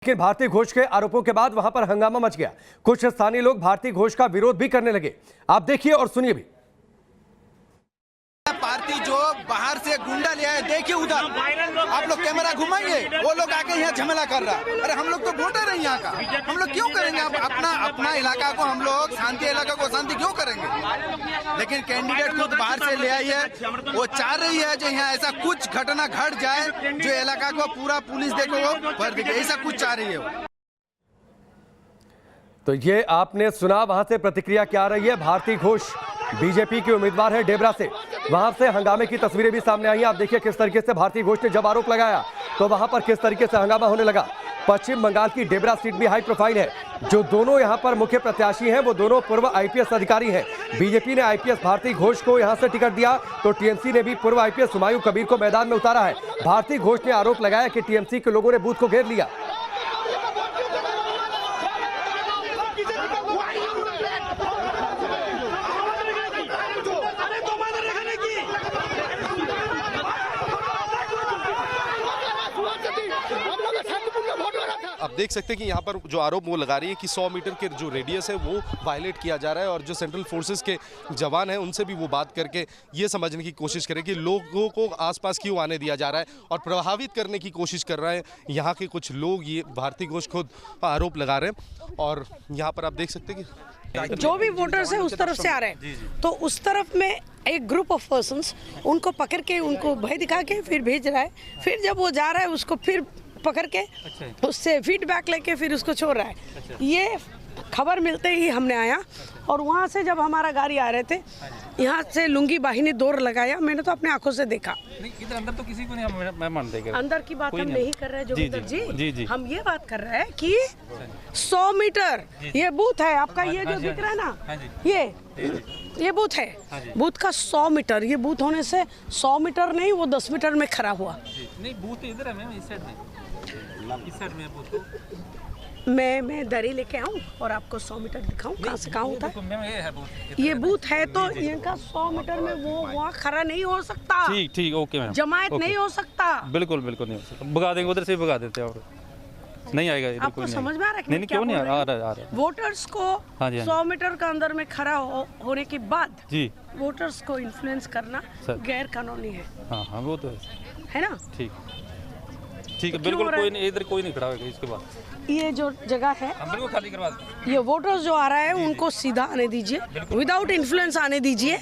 लेकिन भारती घोष के आरोपों के बाद वहां पर हंगामा मच गया। कुछ स्थानीय लोग भारती घोष का विरोध भी करने लगे। आप देखिए और सुनिए भी। पार्टी जो बाहर से गुंडा ले आए, देखिए उधर आप लोग कैमरा घुमाइए, वो लोग आके यहाँ झमेला कर रहा है। अरे हम लोग तो वोटर हैं यहाँ का, हम लोग क्यों करेंगे अपना इलाका को, हम लोग शांति इलाका को शांति क्यों करेंगे। लेकिन कैंडिडेट खुद बाहर से ले आई है, वो चाह रही है जो यहाँ ऐसा कुछ घटना घट जाए जो इलाका को पूरा पुलिस देखो वो भर देगी, ऐसा कुछ चाह रही है वो। तो ये आपने सुना, वहां से प्रतिक्रिया क्या आ रही है। भारती घोष बीजेपी के उम्मीदवार है डेबरा से, वहां से हंगामे की तस्वीरें भी सामने आई हैं। आप देखिए किस तरीके से भारती घोष ने जब आरोप लगाया तो वहां पर किस तरीके से हंगामा होने लगा। पश्चिम बंगाल की डेबरा सीट भी हाई प्रोफाइल है। जो दोनों यहां पर मुख्य प्रत्याशी हैं वो दोनों पूर्व आईपीएस अधिकारी हैं। बीजेपी ने आईपीएस भारती घोष को यहां से टिकट दिया तो टीएमसी ने भी पूर्व आईपीएस हुमायूं कबीर को मैदान में उतारा है। भारती घोष ने आरोप लगाया कि टीएमसी के लोगों ने बूथ को घेर लिया। आप देख सकते हैं कि यहाँ पर जो आरोप वो लगा रही है कि 100 मीटर के जो रेडियस है वो वायलेट किया जा रहा है, और जो सेंट्रल फोर्सेस के जवान हैं उनसे भी वो बात करके ये समझने की कोशिश करें कि लोगों को आसपास क्यों आने दिया जा रहा है, और प्रभावित करने की कोशिश कर रहे हैं यहाँ के कुछ लोग। ये भारती घोष खुद आरोप लगा रहे हैं, और यहाँ पर आप देख सकते हैं कि जो भी वोटर्स है उस तरफ से आ रहे हैं, तो उस तरफ में एक ग्रुप ऑफ पर्सन्स उनको पकड़ के उनको भय दिखा के फिर भेज रहा है। फिर जब वो जा रहा है उसको फिर पकड़ के उससे फीडबैक लेके फिर उसको छोड़ रहा है। ये खबर मिलते ही हमने आया, और वहाँ से जब हमारा गाड़ी आ रहे थे यहाँ से लुंगी बाहिनी दौड़ लगाया। मैंने तो अपने आंखों से देखा। इधर अंदर तो किसी को नहीं, मैं मान देगा। अंदर की बात हम नहीं कर रहे जोगिंदर जी, हम ये बात कर रहे हैं कि 100 मीटर ये बूथ है आपका, ये जो दिख रहा है ना, ये बूथ है। बूथ का 100 मीटर, ये बूथ होने से 100 मीटर नहीं वो 10 मीटर में खड़ा हुआ। नहीं बूथ इधर है मैम, इस साइड में बूथ। मैं दरी लेके आऊँ और आपको 100 मीटर दिखाऊं कहाँ से कहाँ होता है। ये बूथ है तो इनका 100 मीटर में वो वहाँ खड़ा नहीं हो सकता। ठीक ओके मैम, जमायत नहीं हो सकता। बिल्कुल नहीं हो सकता। भगा देंगे, उधर से भगा देते हैं, और नहीं आएगा इधर। आपको समझ में आ रहा है? नहीं क्यों नहीं आ रहा। वोटर्स को 100 मीटर का अंदर में खड़ा होने के बाद जी वोटर्स को इन्फ्लुएंस करना गैर कानूनी है। हाँ वो तो है ना। ठीक है, बिल्कुल कोई नहीं, इधर कोई नहीं खड़ा होगा। इसके बाद ये जो जगह है बिल्कुल खाली करवा दो। ये वोटर्स जो आ रहा है उनको सीधा आने दीजिए, विदाउट इन्फ्लुएंस आने दीजिए,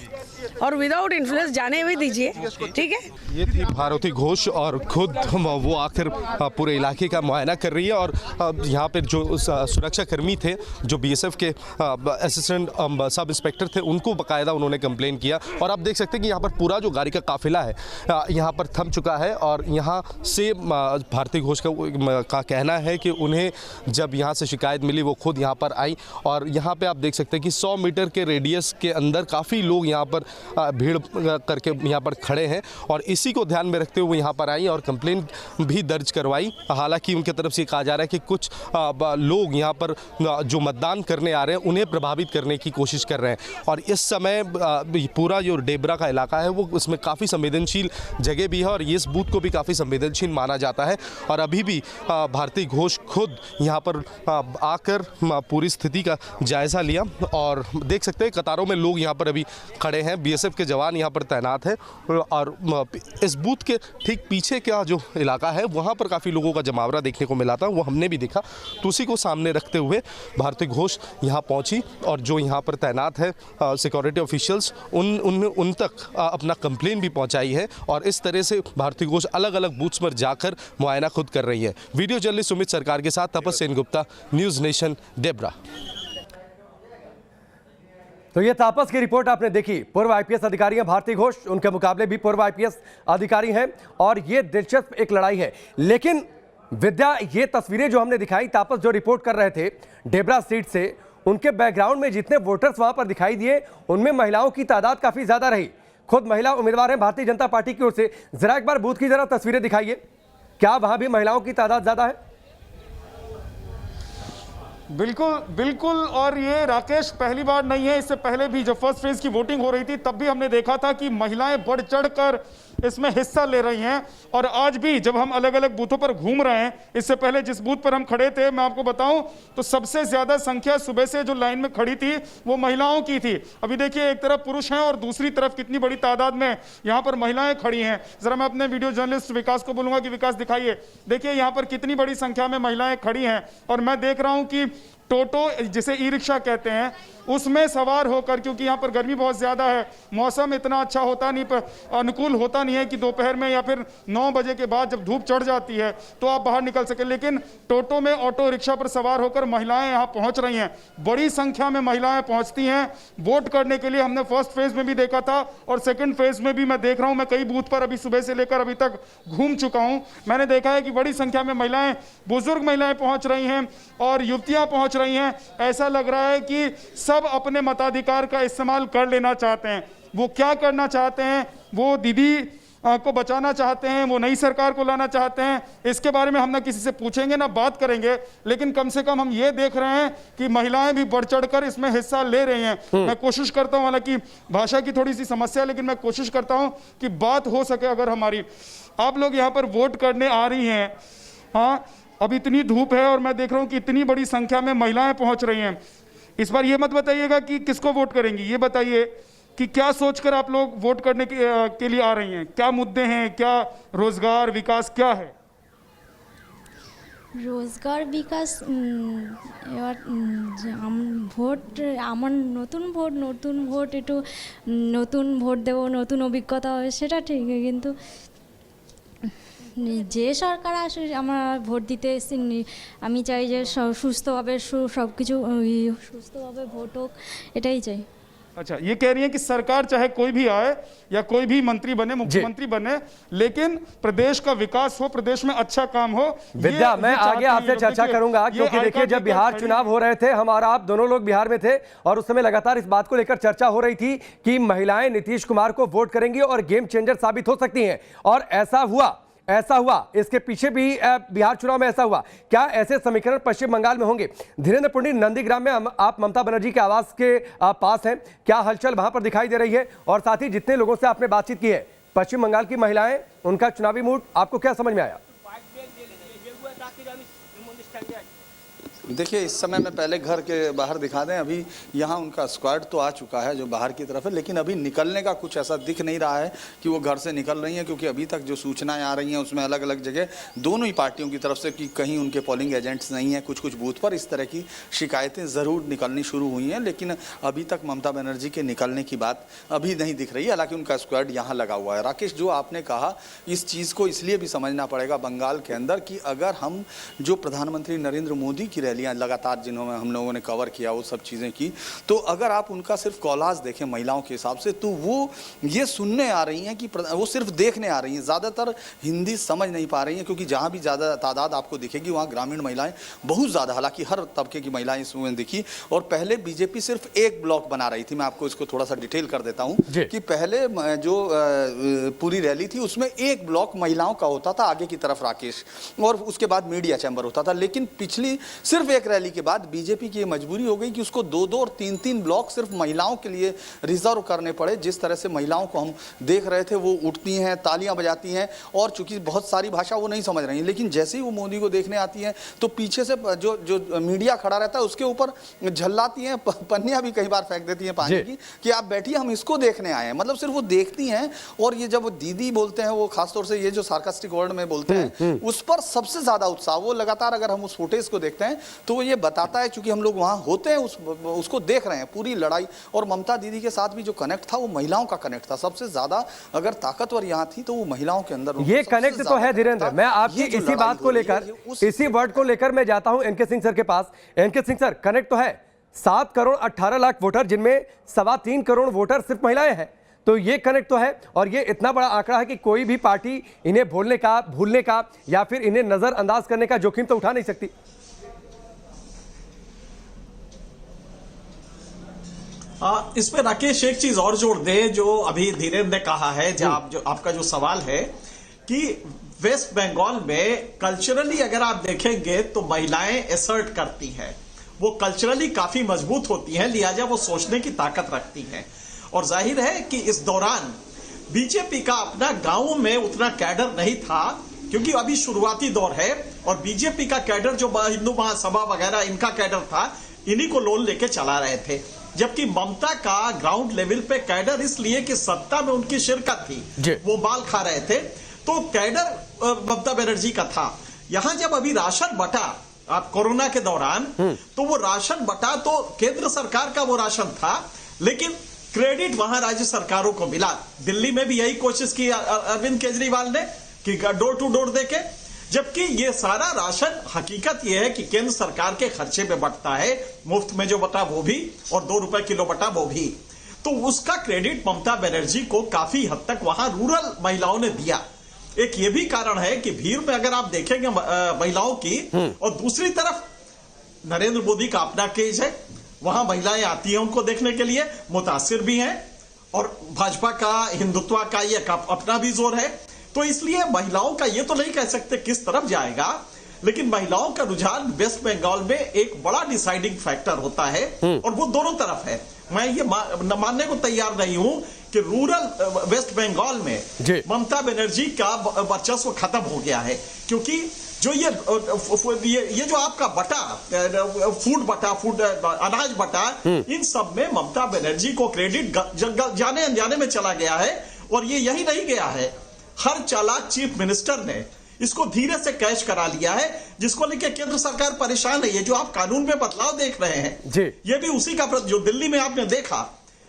और विदाउट इन्फ्लुएंस जाने भी दीजिए। ठीक है। ये थी भारती घोष, और खुद वो आकर पूरे इलाके का मुआयना कर रही है। और यहाँ पर जो सुरक्षा कर्मी थे, जो बीएसएफ के असिस्टेंट सब इंस्पेक्टर थे, उनको बाकायदा उन्होंने कंप्लेन किया। और आप देख सकते हैं कि यहाँ पर पूरा जो गाड़ी का काफिला है यहाँ पर थम चुका है। और यहाँ से भारती घोष का कहना है कि उन्हें जब यहाँ से शिकायत मिली वो खुद यहाँ पर आई, और यहाँ पे आप देख सकते हैं कि 100 मीटर के रेडियस के अंदर काफ़ी लोग यहाँ पर भीड़ करके यहाँ पर खड़े हैं, और इसी को ध्यान में रखते हुए यहाँ पर आई और कंप्लेन भी दर्ज करवाई। हालांकि उनकी तरफ से कहा जा रहा है कि कुछ लोग यहाँ पर जो मतदान करने आ रहे हैं उन्हें प्रभावित करने की कोशिश कर रहे हैं। और इस समय पूरा जो डेबरा का इलाका है वो उसमें काफ़ी संवेदनशील जगह भी है, और इस बूथ को भी काफ़ी संवेदनशील माना जाता है। और अभी भी भारती घोष खुद यहाँ पर आकर पूरी स्थिति का जायज़ा लिया, और देख सकते हैं कतारों में लोग यहाँ पर अभी खड़े हैं। बीएसएफ के जवान यहाँ पर तैनात हैं, और इस बूथ के ठीक पीछे का जो इलाका है वहाँ पर काफ़ी लोगों का जमावड़ा देखने को मिला था, वो हमने भी देखा। तो उसी को सामने रखते हुए भारती घोष यहाँ पहुँची, और जो यहाँ पर तैनात है सिक्योरिटी ऑफिशियल्स उन तक अपना कंप्लेन भी पहुँचाई है। और इस तरह से भारती घोष अलग अलग बूथ्स पर जाकर मुआयना खुद कर रही है। वीडियो जर्नलिस्ट सुमित सरकार के साथ तपस सेन गुप्ता, न्यूज़ नेशन, डेबरा। तो ये तापस की रिपोर्ट आपने देखी। पूर्व आईपीएस अधिकारी हैं भारती घोष, उनके मुकाबले भी पूर्व आईपीएस अधिकारी हैं, और ये दिलचस्प एक लड़ाई है। लेकिन विद्या, ये तस्वीरें जो हमने दिखाई, तापस जो रिपोर्ट कर रहे थे डेबरा सीट से, उनके बैकग्राउंड में जितने वोटर्स वहां पर दिखाई दिए उनमें महिलाओं की तादाद काफी ज्यादा रही। खुद महिला उम्मीदवार हैं भारतीय जनता पार्टी की ओर से। जरा एक बार बूथ की जरा तस्वीरें दिखाइए, क्या वहां भी महिलाओं की तादाद ज्यादा है? बिल्कुल। और ये राकेश पहली बार नहीं है, इससे पहले भी जब फर्स्ट फेज की वोटिंग हो रही थी तब भी हमने देखा था कि महिलाएं बढ़ चढ़कर इसमें हिस्सा ले रही हैं। और आज भी जब हम अलग अलग बूथों पर घूम रहे हैं, इससे पहले जिस बूथ पर हम खड़े थे मैं आपको बताऊं तो सबसे ज्यादा संख्या सुबह से जो लाइन में खड़ी थी वो महिलाओं की थी। अभी देखिए एक तरफ पुरुष हैं और दूसरी तरफ कितनी बड़ी तादाद में यहाँ पर महिलाएं खड़ी हैं। जरा मैं अपने वीडियो जर्नलिस्ट विकास को बोलूंगा कि विकास दिखाइए, देखिए यहाँ पर कितनी बड़ी संख्या में महिलाएं खड़ी हैं। और मैं देख रहा हूं कि टोटो जिसे ई रिक्शा कहते हैं उसमें सवार होकर, क्योंकि यहाँ पर गर्मी बहुत ज़्यादा है, मौसम इतना अच्छा होता नहीं, अनुकूल होता नहीं है कि दोपहर में या फिर 9 बजे के बाद जब धूप चढ़ जाती है तो आप बाहर निकल सके, लेकिन टोटो में ऑटो रिक्शा पर सवार होकर महिलाएं यहाँ पहुँच रही हैं। बड़ी संख्या में महिलाएं पहुँचती हैं वोट करने के लिए। हमने फर्स्ट फेज में भी देखा था और सेकेंड फेज में भी मैं देख रहा हूँ। मैं कई बूथ पर अभी सुबह से लेकर अभी तक घूम चुका हूँ। मैंने देखा है कि बड़ी संख्या में महिलाएं, बुजुर्ग महिलाएं पहुँच रही हैं और युवतियाँ पहुँच रही हैं। ऐसा लग रहा है कि सब अपने मताधिकार का इस्तेमाल कर लेना चाहते हैं। वो क्या करना चाहते हैं? वो दीदी को बचाना चाहते हैं, वो नई सरकार को लाना चाहते हैं। इसके बारे में हम ना किसी से पूछेंगे ना बात करेंगे, लेकिन कम से कम हम ये देख रहे हैं कि महिलाएं भी बढ़ चढ़कर इसमें हिस्सा ले रही हैं। मैं कोशिश करता हूं, हालांकि भाषा की थोड़ी सी समस्या, लेकिन मैं कोशिश करता हूं कि बात हो सके अगर हमारी। आप लोग यहाँ पर वोट करने आ रही हैं, हाँ, अब इतनी धूप है और मैं देख रहा हूं कि इतनी बड़ी संख्या में महिलाएं पहुंच रही हैं। इस बार ये मत बताइएगा कि किसको वोट करेंगी, ये बताइए कि क्या सोचकर आप लोग वोट करने के लिए आ रही हैं। क्या मुद्दे हैं, क्या रोजगार विकास क्या है? রোজগার বিকাশ এবার ভোট আমার নতুন ভোট একটু নতুন ভোট দেবো, নতুন অভিজ্ঞতা হবে, সেটা ঠিক, কিন্তু যে সরকার আসে আমরা ভোট দিতে এসেছি আমি চাই যে সুস্থভাবে সব কিছু সুস্থভাবে ভোট হোক, এটাই চাই। अच्छा, ये कह रही हैं कि सरकार चाहे कोई भी आए या कोई भी मंत्री बने, मुख्यमंत्री बने, लेकिन प्रदेश का विकास हो, प्रदेश में अच्छा काम हो। विद्या, मैं आगे आपसे चर्चा करूंगा, क्योंकि देखिए जब बिहार चुनाव हो रहे थे, हमारा आप दोनों लोग बिहार में थे और उस समय लगातार इस बात को लेकर चर्चा हो रही थी कि महिलाएं नीतीश कुमार को वोट करेंगी और गेम चेंजर साबित हो सकती हैं, और ऐसा हुआ। इसके पीछे भी बिहार चुनाव में ऐसा हुआ। क्या ऐसे समीकरण पश्चिम बंगाल में होंगे? धीरेन्द्र पुंडी, नंदीग्राम में आप ममता बनर्जी के आवास के पास हैं, क्या हलचल वहां पर दिखाई दे रही है? और साथ ही जितने लोगों से आपने बातचीत की है, पश्चिम बंगाल की महिलाएं, उनका चुनावी मूड आपको क्या समझ में आया? देखिए, इस समय में पहले घर के बाहर दिखा दें, अभी यहाँ उनका स्क्वाड तो आ चुका है जो बाहर की तरफ है, लेकिन अभी निकलने का कुछ ऐसा दिख नहीं रहा है कि वो घर से निकल रही हैं, क्योंकि अभी तक जो सूचनाएं आ रही हैं उसमें अलग अलग जगह दोनों ही पार्टियों की तरफ से कि कहीं उनके पोलिंग एजेंट्स नहीं हैं, कुछ बूथ पर इस तरह की शिकायतें ज़रूर निकलनी शुरू हुई हैं, लेकिन अभी तक ममता बनर्जी के निकलने की बात अभी नहीं दिख रही है। हालांकि उनका स्क्वाड यहाँ लगा हुआ है। राकेश, जो आपने कहा, इस चीज़ को इसलिए भी समझना पड़ेगा बंगाल के अंदर कि अगर हम जो प्रधानमंत्री नरेंद्र मोदी की रैलियाँ लगातार जिन्होंने हम लोगों ने कवर किया वो सब चीज़ें की, तो अगर आप उनका सिर्फ कॉलाज देखें महिलाओं के हिसाब से, तो वो ये सुनने आ रही हैं कि वो सिर्फ देखने आ रही हैं, ज़्यादातर हिंदी समझ नहीं पा रही हैं, क्योंकि जहाँ भी ज़्यादा तादाद आपको दिखेगी वहाँ ग्रामीण महिलाएं बहुत ज़्यादा, हालांकि हर तबके की महिलाएं इसमें दिखी। और पहले बीजेपी सिर्फ एक ब्लॉक बना रही थी। मैं आपको इसको थोड़ा सा डिटेल कर देता हूँ कि पहले जो पूरी रैली थी उसमें एक ब्लॉक महिलाओं का होता था आगे की तरफ, राकेश, और उसके बाद मीडिया चैम्बर होता था। लेकिन पिछली सिर्फ एक रैली के बाद बीजेपी की मजबूरी हो गई कि उसको 2-2 और 3-3 ब्लॉक सिर्फ महिलाओं के लिए रिजर्व करने पड़े। जिस तरह से महिलाओं को हम देख रहे थे, वो उठती हैं, तालियां बजाती हैं, और चूंकि बहुत सारी भाषा वो नहीं समझ रही हैं, लेकिन जैसे ही वो मोदी को देखने आती हैं तो पीछे से जो मीडिया खड़ा रहता है उसके ऊपर झल्लाती हैं, पन्नियां भी कई बार फेंक देती हैं पानी की कि आप बैठिए, हम इसको देखने आए हैं। मतलब सिर्फ वो देखती हैं। और ये जब दीदी बोलते हैं, वो खासतौर से ये जो सार्कास्टिक वर्ड में बोलते हैं, उस पर सबसे ज्यादा उत्साह। वो लगातार, अगर हम उस फुटेज को देखते हैं तो वो ये बताता है, चूंकि हम लोग वहां होते हैं, उसको देख रहे हैं पूरी लड़ाई। और ममता दीदी के साथ भी जो कनेक्ट था वो महिलाओं का कनेक्ट था। सबसे ज्यादा अगर ताकतवर यहाँ थी तो वो महिलाओं के अंदर ये कनेक्ट तो है। धीरेन्द्र, मैं आपकी इसी बात को लेकर, इसी वर्ड को लेकर मैं जाता हूं एनके सिंह सर के पास। एनके सिंह सर, कनेक्ट तो है। 7 करोड़ 18 लाख वोटर, जिनमें 3.25 करोड़ वोटर सिर्फ महिलाएं हैं, तो ये कनेक्ट तो है। और ये इतना बड़ा आंकड़ा है कि कोई भी पार्टी इन्हें भूलने का या फिर इन्हें नजरअंदाज करने का जोखिम तो उठा नहीं सकती। इस पे राकेश एक चीज और जोड़ दे, जो अभी धीरेन्द्र ने कहा है, जो आपका जो सवाल है कि वेस्ट बंगाल में कल्चरली अगर आप देखेंगे तो महिलाएं एसर्ट करती हैं, वो कल्चरली काफी मजबूत होती हैं, लिहाजा वो सोचने की ताकत रखती हैं। और जाहिर है कि इस दौरान बीजेपी का अपना गांवों में उतना कैडर नहीं था, क्योंकि अभी शुरुआती दौर है और बीजेपी का कैडर जो हिंदू महासभा वगैरह इनका कैडर था, इन्हीं को लोन लेके चला रहे थे। जबकि ममता का ग्राउंड लेवल पे कैडर इसलिए कि सत्ता में उनकी शिरकत थी, वो बाल खा रहे थे, तो कैडर ममता बनर्जी का था। यहां जब अभी राशन बटा आप कोरोना के दौरान, तो वो राशन बटा तो केंद्र सरकार का वो राशन था, लेकिन क्रेडिट वहां राज्य सरकारों को मिला। दिल्ली में भी यही कोशिश की अरविंद केजरीवाल ने कि डोर टू डोर देके, जबकि ये सारा राशन हकीकत ये है कि केंद्र सरकार के खर्चे में बंटता है, मुफ्त में जो बटा वो भी और 2 रुपए किलो बटा वो भी, तो उसका क्रेडिट ममता बनर्जी को काफी हद तक वहां रूरल महिलाओं ने दिया। एक ये भी कारण है कि भीड़ में अगर आप देखेंगे महिलाओं की, और दूसरी तरफ नरेंद्र मोदी का अपना केज है, वहां महिलाएं आती हैं उनको देखने के लिए, मुतासिर भी हैं, और भाजपा का हिंदुत्व का ये अपना भी जोर है। तो इसलिए महिलाओं का ये तो नहीं कह सकते किस तरफ जाएगा, लेकिन महिलाओं का रुझान वेस्ट बंगाल में एक बड़ा डिसाइडिंग फैक्टर होता है, और वो दोनों तरफ है। मैं ये मानने को तैयार नहीं हूं कि रूरल वेस्ट बंगाल में ममता बनर्जी का वर्चस्व खत्म हो गया है, क्योंकि जो ये जो आपका बटा फूड अनाज बटा, इन सब में ममता बनर्जी को क्रेडिट जाने अनजाने में चला गया है। और ये यही नहीं गया है, हर चालाक चीफ मिनिस्टर ने इसको धीरे से कैश करा लिया है, जिसको लेकर केंद्र सरकार परेशान है। ये जो आप कानून में बदलाव देख रहे हैं, ये भी उसी का जो दिल्ली में आपने देखा,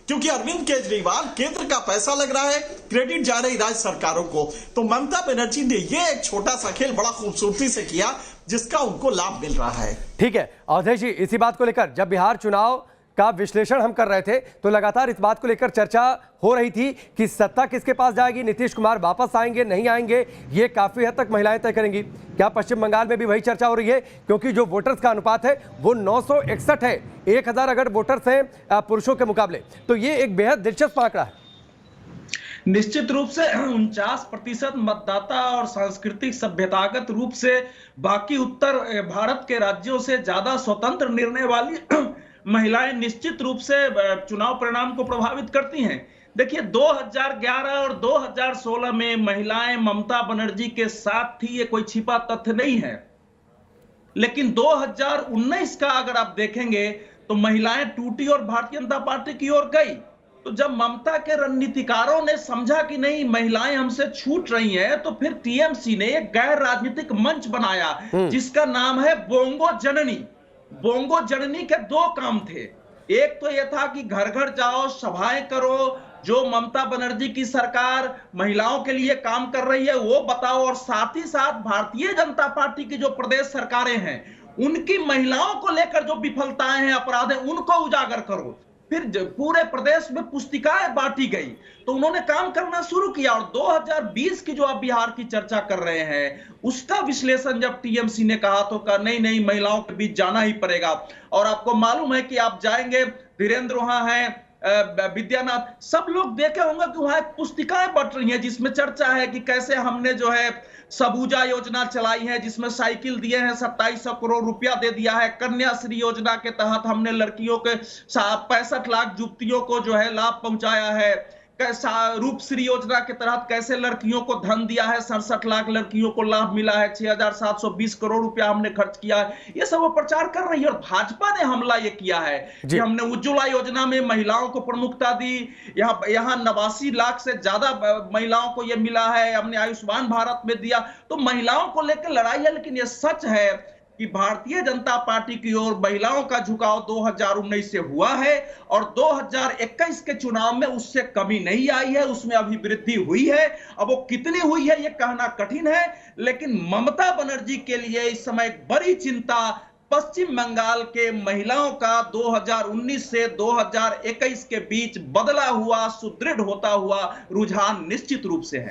क्योंकि अरविंद केजरीवाल केंद्र का पैसा लग रहा है, क्रेडिट जा रही राज्य सरकारों को। तो ममता बनर्जी ने ये एक छोटा सा खेल बड़ा खूबसूरती से किया, जिसका उनको लाभ मिल रहा है। ठीक है अवधेश जी, इसी बात को लेकर जब बिहार चुनाव का विश्लेषण हम कर रहे थे तो लगातार इस बात को लेकर चर्चा हो रही थी कि सत्ता किसके पास जाएगी, नीतीश कुमार वापस आएंगे नहीं आएंगे, ये काफी हद तक महिलाएं तय करेंगी। क्या पश्चिम बंगाल में भी वही चर्चा हो रही है, क्योंकि जो वोटर्स का अनुपात है वो 961 है, 1000 अगर वोटर्स हैं पुरुषों के मुकाबले, तो ये एक बेहद दिलचस्प आंकड़ा है। निश्चित रूप से 49% मतदाता और सांस्कृतिक सभ्यतागत रूप से बाकी उत्तर भारत के राज्यों से ज्यादा स्वतंत्र निर्णय वाली महिलाएं निश्चित रूप से चुनाव परिणाम को प्रभावित करती हैं। देखिए 2011 और 2016 में महिलाएं ममता बनर्जी के साथ थी, ये कोई छिपा तथ्य नहीं है। लेकिन 2019 का अगर आप देखेंगे तो महिलाएं टूटी और भारतीय जनता पार्टी की ओर गई। तो जब ममता के रणनीतिकारों ने समझा कि नहीं महिलाएं हमसे छूट रही हैं, तो फिर टीएमसी ने एक गैर राजनीतिक मंच बनाया जिसका नाम है बोंगो जननी। बोंगो जननी के 2 काम थे, एक तो यह था कि घर घर जाओ, सभाएं करो, जो ममता बनर्जी की सरकार महिलाओं के लिए काम कर रही है वो बताओ, और साथ ही साथ भारतीय जनता पार्टी की जो प्रदेश सरकारें हैं उनकी महिलाओं को लेकर जो विफलताएं हैं, अपराध हैं, उनको उजागर करो। फिर पूरे प्रदेश में पुस्तिकाएं बांटी गई, तो उन्होंने काम करना शुरू किया। और 2020 की जो आप बिहार की चर्चा कर रहे हैं, उसका विश्लेषण जब टीएमसी ने कहा तो कहा नहीं नहीं महिलाओं के बीच जाना ही पड़ेगा। और आपको मालूम है कि आप जाएंगे, धीरेन्द्र वहां हैं, विद्यानाथ, सब लोग देखे होंगे कि वहां एक पुस्तिकाएं बट रही हैं जिसमें चर्चा है कि कैसे हमने जो है सबूजा योजना चलाई है, जिसमें साइकिल दिए हैं, 2700 करोड़ रुपया दे दिया है। कन्याश्री योजना के तहत हमने लड़कियों के 65 लाख युवतियों को जो है लाभ पहुंचाया है। रूपश्री योजना के तहत कैसे लड़कियों को धन दिया है, 67 लाख लड़कियों को लाभ मिला है, 6720 करोड़ रुपया हमने खर्च किया है। ये सब वो प्रचार कर रही है। और भाजपा ने हमला ये किया है कि हमने उज्ज्वला योजना में महिलाओं को प्रमुखता दी, यहाँ 89 लाख से ज्यादा महिलाओं को ये मिला है, हमने आयुष्मान भारत में दिया। तो महिलाओं को लेकर लड़ाई है, लेकिन ये सच है कि भारतीय जनता पार्टी की ओर महिलाओं का झुकाव 2019 से हुआ है, और 2021 के चुनाव में उससे कमी नहीं आई है, उसमें अभी वृद्धि हुई है। अब वो कितनी हुई है ये कहना कठिन है, लेकिन ममता बनर्जी के लिए इस समय एक बड़ी चिंता पश्चिम बंगाल के महिलाओं का 2019 से 2021 के बीच बदला हुआ, सुदृढ़ होता हुआ रुझान निश्चित रूप से है।